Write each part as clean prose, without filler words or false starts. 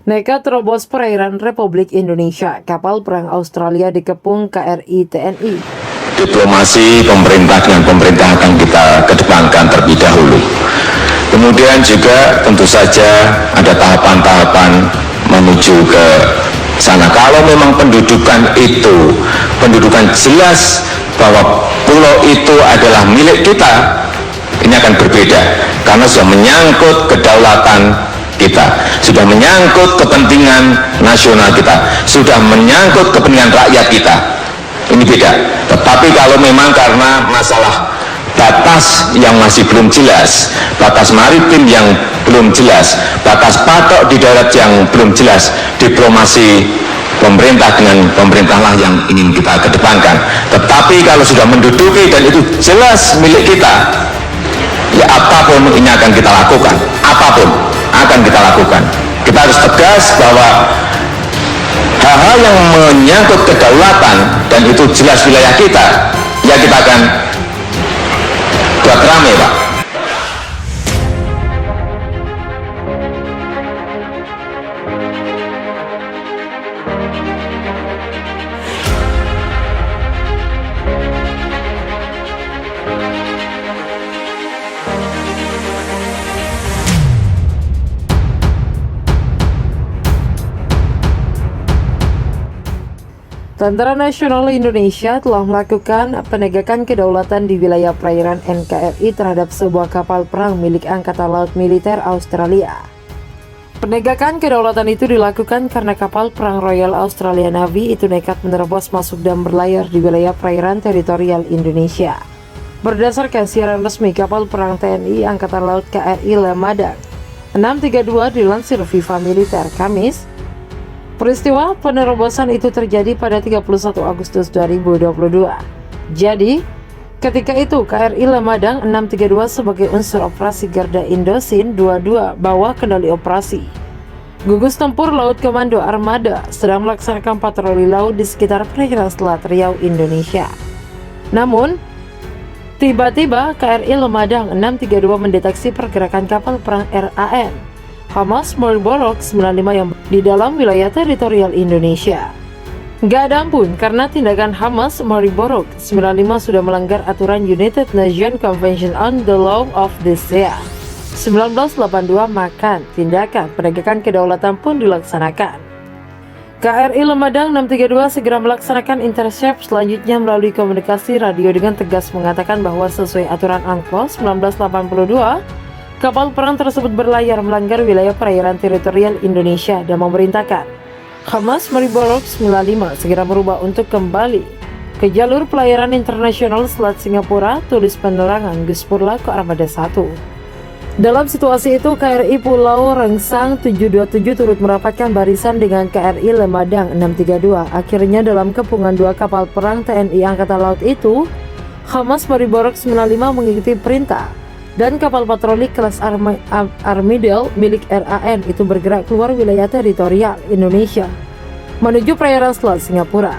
Nekat terobos perairan Republik Indonesia, kapal perang Australia dikepung KRI TNI. Diplomasi pemerintah dengan pemerintah akan kita kedepankan terlebih dahulu. Kemudian juga tentu saja ada tahapan-tahapan menuju ke sana. Kalau memang pendudukan jelas bahwa pulau itu adalah milik kita, ini akan berbeda karena sudah menyangkut kedaulatan kita, sudah menyangkut kepentingan nasional kita, sudah menyangkut kepentingan rakyat kita. Ini beda. Tetapi kalau memang karena masalah batas yang masih belum jelas, batas maritim yang belum jelas, batas patok di darat yang belum jelas, diplomasi pemerintah dengan pemerintahlah yang ingin kita kedepankan. Tetapi kalau sudah menduduki dan itu jelas milik kita, ya apapun ini akan kita lakukan, apapun akan kita lakukan. Kita harus tegas bahwa hal-hal yang menyangkut kedaulatan dan itu jelas wilayah kita, ya kita akan buat rame, Pak. Tentara Nasional Indonesia telah melakukan penegakan kedaulatan di wilayah perairan NKRI terhadap sebuah kapal perang milik Angkatan Laut Militer Australia. Penegakan kedaulatan itu dilakukan karena kapal perang Royal Australian Navy itu nekat menerobos masuk dan berlayar di wilayah perairan teritorial Indonesia. Berdasarkan siaran resmi kapal perang TNI Angkatan Laut KRI Lemadang 632 dilansir Viva Militer Kamis, peristiwa penerobosan itu terjadi pada 31 Agustus 2022. Jadi, ketika itu KRI Lemadang 632 sebagai unsur operasi Garda Indosin 22 bawah kendali operasi Gugus Tempur Laut Komando Armada sedang melaksanakan patroli laut di sekitar perairan Selat Riau, Indonesia. Namun, tiba-tiba KRI Lemadang 632 mendeteksi pergerakan kapal perang RAN Hamas Maribor 95 yang di dalam wilayah teritorial Indonesia. Gak ada ampun karena tindakan Hamas Maribor 95 sudah melanggar aturan United Nations Convention on the Law of the Sea 1982, maka tindakan penegakan kedaulatan pun dilaksanakan. KRI Lemadang 632 segera melaksanakan intercept selanjutnya melalui komunikasi radio dengan tegas mengatakan bahwa sesuai aturan UNCLOS 1982, kapal perang tersebut berlayar melanggar wilayah perairan teritorial Indonesia dan memerintahkan Hamas Maribor 95 segera berubah untuk kembali ke jalur pelayaran internasional Selat Singapura, tulis penerangan Guspurla ke Armada 1. Dalam situasi itu, KRI Pulau Rengsang 727 turut merapatkan barisan dengan KRI Lemadang 632. Akhirnya dalam kepungan dua kapal perang TNI Angkatan Laut itu, Hamas Maribor 95 mengikuti perintah dan kapal patroli kelas Armidel milik RAN itu bergerak keluar wilayah teritorial Indonesia menuju perairan Selat Singapura.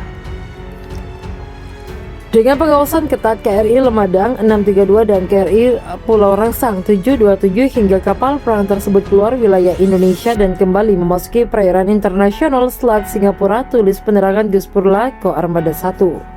Dengan pengawasan ketat KRI Lemadang 632 dan KRI Pulau Rengsang 727 hingga kapal perang tersebut keluar wilayah Indonesia dan kembali memasuki perairan internasional Selat Singapura, tulis penerangan Guspurla Ko Armada 1.